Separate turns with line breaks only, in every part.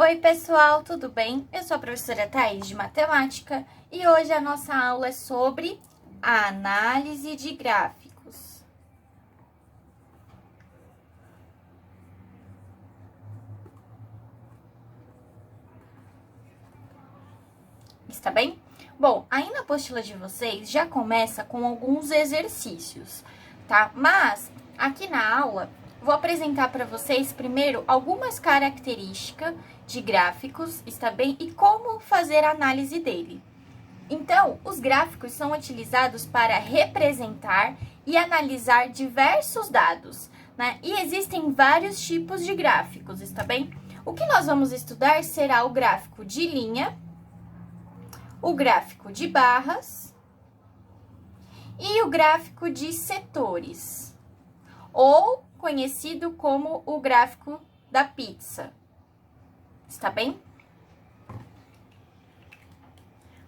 Oi, pessoal, tudo bem? Eu sou a professora Thaís de Matemática e hoje a nossa aula é sobre a análise de gráficos. Está bem? Bom, aí na apostila de vocês já começa com alguns exercícios, tá? Mas aqui na aula vou apresentar para vocês primeiro algumas características de gráficos, está bem? E como fazer a análise dele. Então, os gráficos são utilizados para representar e analisar diversos dados, né? E existem vários tipos de gráficos, está bem? O que nós vamos estudar será o gráfico de linha, o gráfico de barras e o gráfico de setores, ou conhecido como o gráfico da pizza, está bem?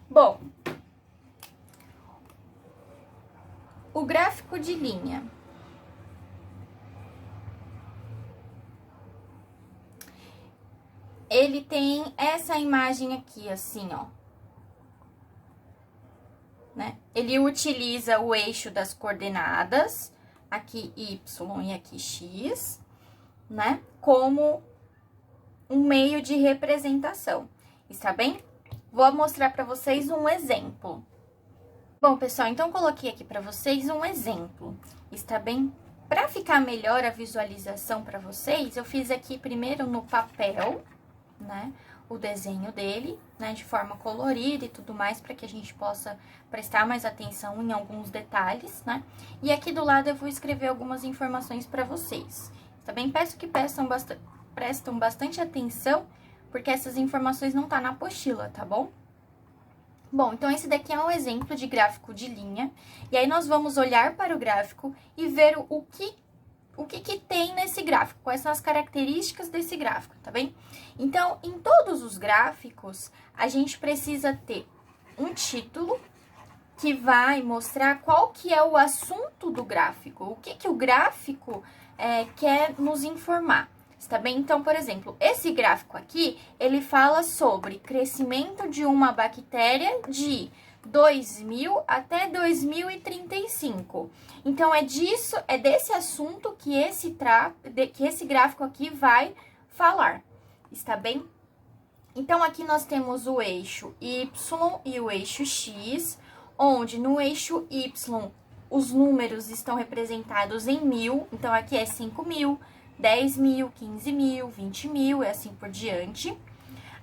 Bom, o gráfico de linha. Ele tem essa imagem aqui, assim, ó. Né? Ele utiliza o eixo das coordenadas, aqui Y e aqui X, né? Como um meio de representação, está bem? Vou mostrar para vocês um exemplo. Bom, pessoal, então coloquei aqui para vocês um exemplo, está bem? Para ficar melhor a visualização para vocês, eu fiz aqui primeiro no papel, né, o desenho dele, né, de forma colorida e tudo mais, para que a gente possa prestar mais atenção em alguns detalhes, né? E aqui do lado eu vou escrever algumas informações para vocês, tá bem? Peço que prestam bastante atenção, porque essas informações não tá na apostila, tá bom? Bom, então esse daqui é um exemplo de gráfico de linha, e aí nós vamos olhar para o gráfico e ver o que tem nesse gráfico, quais são as características desse gráfico, tá bem? Então, em todos os gráficos, a gente precisa ter um título que vai mostrar qual que é o assunto do gráfico, o que o gráfico quer nos informar, está bem? Então, por exemplo, esse gráfico aqui, ele fala sobre crescimento de uma bactéria de 2000 até 2035. Então, é desse assunto que esse gráfico aqui vai falar, está bem? Então, aqui nós temos o eixo Y e o eixo X, onde no eixo Y os números estão representados em mil, então aqui é 5.000, 10.000, 15.000, 20.000 e assim por diante.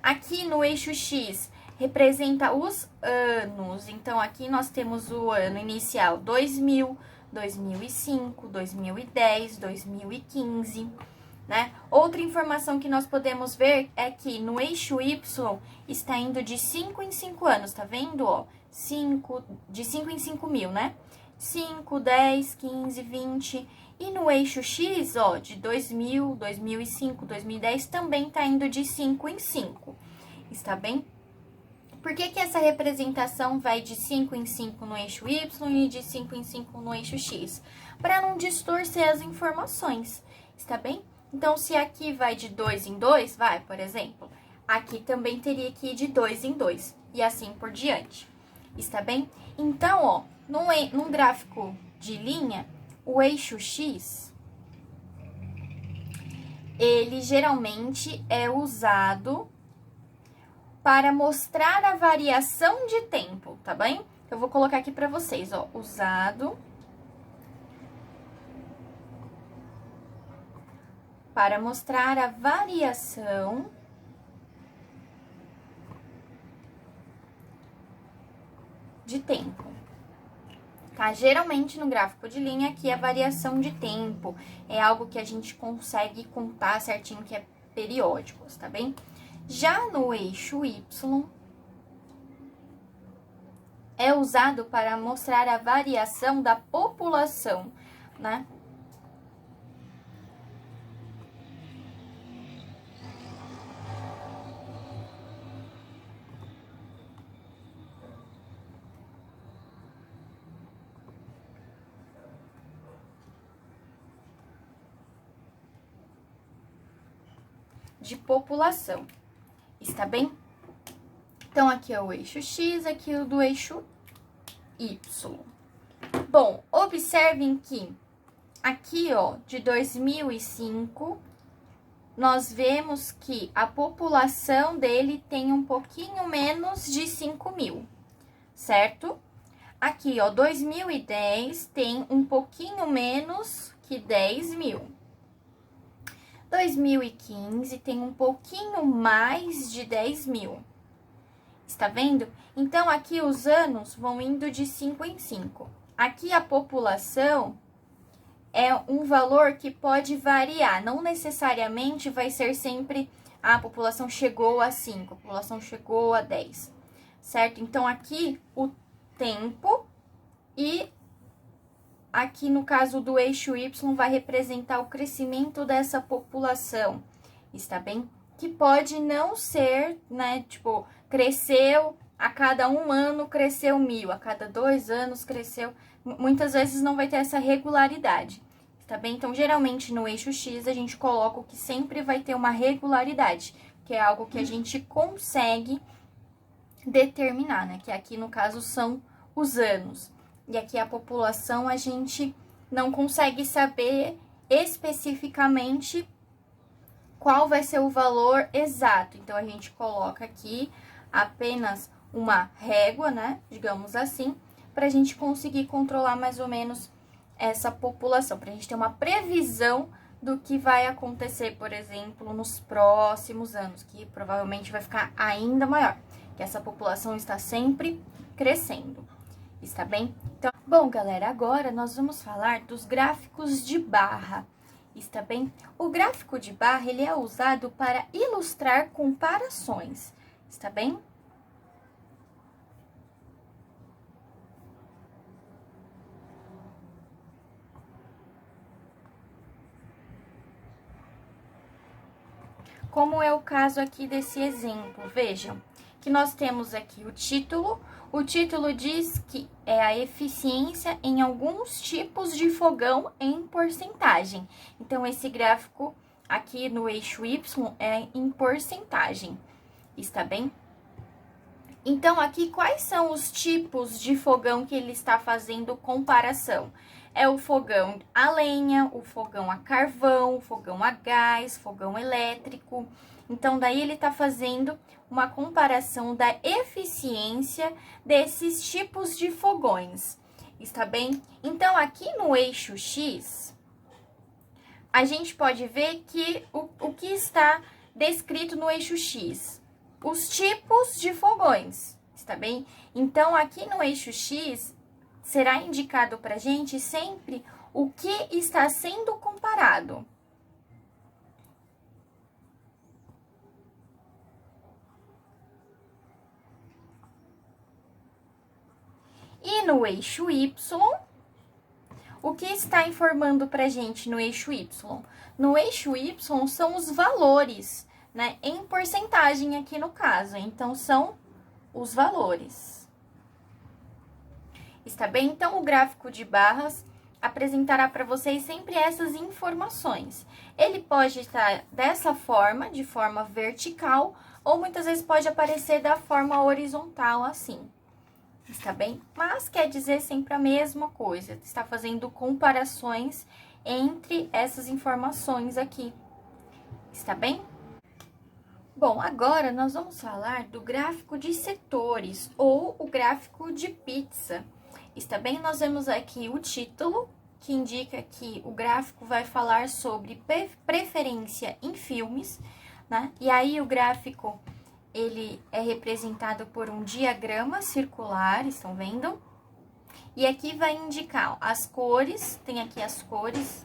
Aqui no eixo X representa os anos, então aqui nós temos o ano inicial 2000, 2005, 2010, 2015, né? Outra informação que nós podemos ver é que no eixo Y está indo de 5 em 5 anos, tá vendo, ó? De 5 em 5.000, né? 5, 10, 15, 20... E no eixo X, ó, de 2000, 2005, 2010, também tá indo de 5 em 5, está bem? Por que essa representação vai de 5 em 5 no eixo Y e de 5 em 5 no eixo X? Para não distorcer as informações, está bem? Então, se aqui vai de 2 em 2, vai, por exemplo, aqui também teria que ir de 2 em 2, e assim por diante, está bem? Então, ó, num gráfico de linha, o eixo X, ele geralmente é usado para mostrar a variação de tempo, tá bem? Eu vou colocar aqui para vocês, ó, usado para mostrar a variação de tempo. Tá? Geralmente, no gráfico de linha, aqui é variação de tempo. É algo que a gente consegue contar certinho, que é periódicos, tá bem? Já no eixo Y, é usado para mostrar a variação da população, né? De população, Está bem? Então, aqui é o eixo X, aqui é o do eixo Y. Bom, observem que aqui, ó, de 2005, nós vemos que a população dele tem um pouquinho menos de 5.000, certo? Aqui, ó, 2010 tem um pouquinho menos que 10.000. 2015 tem um pouquinho mais de 10.000. Está vendo? Então, aqui os anos vão indo de 5 em 5. Aqui a população é um valor que pode variar. Não necessariamente vai ser sempre a população chegou a 5, a população chegou a 10, certo? Então, aqui o tempo e aqui no caso do eixo Y vai representar o crescimento dessa população, está bem? Que pode não ser, né, tipo, cresceu a cada 1 ano, cresceu 1.000, a cada 2 anos cresceu, muitas vezes não vai ter essa regularidade, tá bem? Então, geralmente no eixo X a gente coloca o que sempre vai ter uma regularidade, que é algo que a gente consegue determinar, né? Que aqui no caso são os anos. E aqui a população a gente não consegue saber especificamente qual vai ser o valor exato. Então, a gente coloca aqui apenas uma régua, né? Digamos assim, para a gente conseguir controlar mais ou menos essa população, para a gente ter uma previsão do que vai acontecer, por exemplo, nos próximos anos, que provavelmente vai ficar ainda maior, que essa população está sempre crescendo. Está bem? Então, bom, galera, agora nós vamos falar dos gráficos de barra. Está bem? O gráfico de barra, ele é usado para ilustrar comparações. Está bem? Como é o caso aqui desse exemplo, vejam que nós temos aqui o título. O título diz que é a eficiência em alguns tipos de fogão em porcentagem. Então, esse gráfico aqui no eixo Y é em porcentagem, está bem? Então, aqui, quais são os tipos de fogão que ele está fazendo comparação? É o fogão a lenha, o fogão a carvão, o fogão a gás, fogão elétrico. Então, daí ele está fazendo uma comparação da eficiência desses tipos de fogões, está bem? Então, aqui no eixo X, a gente pode ver que o que está descrito no eixo X, os tipos de fogões, está bem? Então, aqui no eixo X, será indicado para a gente sempre o que está sendo comparado. E no eixo Y, o que está informando para a gente no eixo Y? No eixo Y são os valores, né? Em porcentagem aqui no caso. Então, são os valores. Está bem? Então, o gráfico de barras apresentará para vocês sempre essas informações. Ele pode estar dessa forma, de forma vertical, ou muitas vezes pode aparecer da forma horizontal, assim. Está bem? Mas quer dizer sempre a mesma coisa. Está fazendo comparações entre essas informações aqui. Está bem? Bom, agora nós vamos falar do gráfico de setores ou o gráfico de pizza. Está bem? Nós vemos aqui o título, que indica que o gráfico vai falar sobre preferência em filmes, né? E aí o gráfico, ele é representado por um diagrama circular, estão vendo? E aqui vai indicar as cores, tem aqui as cores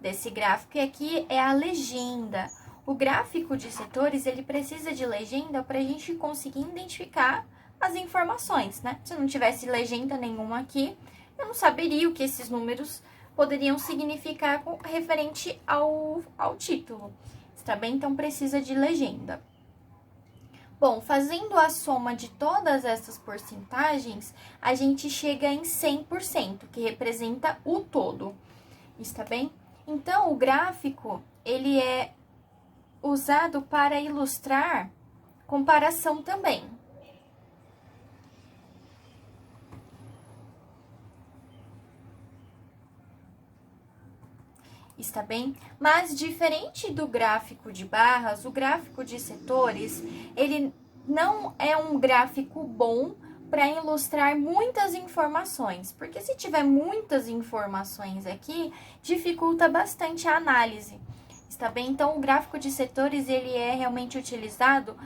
desse gráfico, e aqui é a legenda. O gráfico de setores, ele precisa de legenda para a gente conseguir identificar as informações, né? Se não tivesse legenda nenhuma aqui, eu não saberia o que esses números poderiam significar referente ao título, está bem? Então, precisa de legenda. Bom, fazendo a soma de todas essas porcentagens, a gente chega em 100%, que representa o todo, está bem? Então, o gráfico, ele é usado para ilustrar comparação também. Está bem? Mas diferente do gráfico de barras, o gráfico de setores, ele não é um gráfico bom para ilustrar muitas informações, porque se tiver muitas informações aqui, dificulta bastante a análise. Está bem? Então, o gráfico de setores, ele é realmente utilizado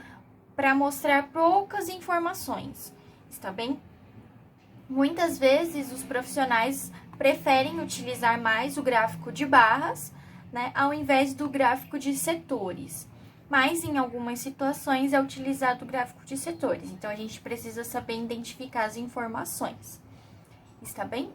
para mostrar poucas informações. Está bem? Muitas vezes os profissionais preferem utilizar mais o gráfico de barras, né, ao invés do gráfico de setores. Mas em algumas situações é utilizado o gráfico de setores. Então a gente precisa saber identificar as informações. Está bem?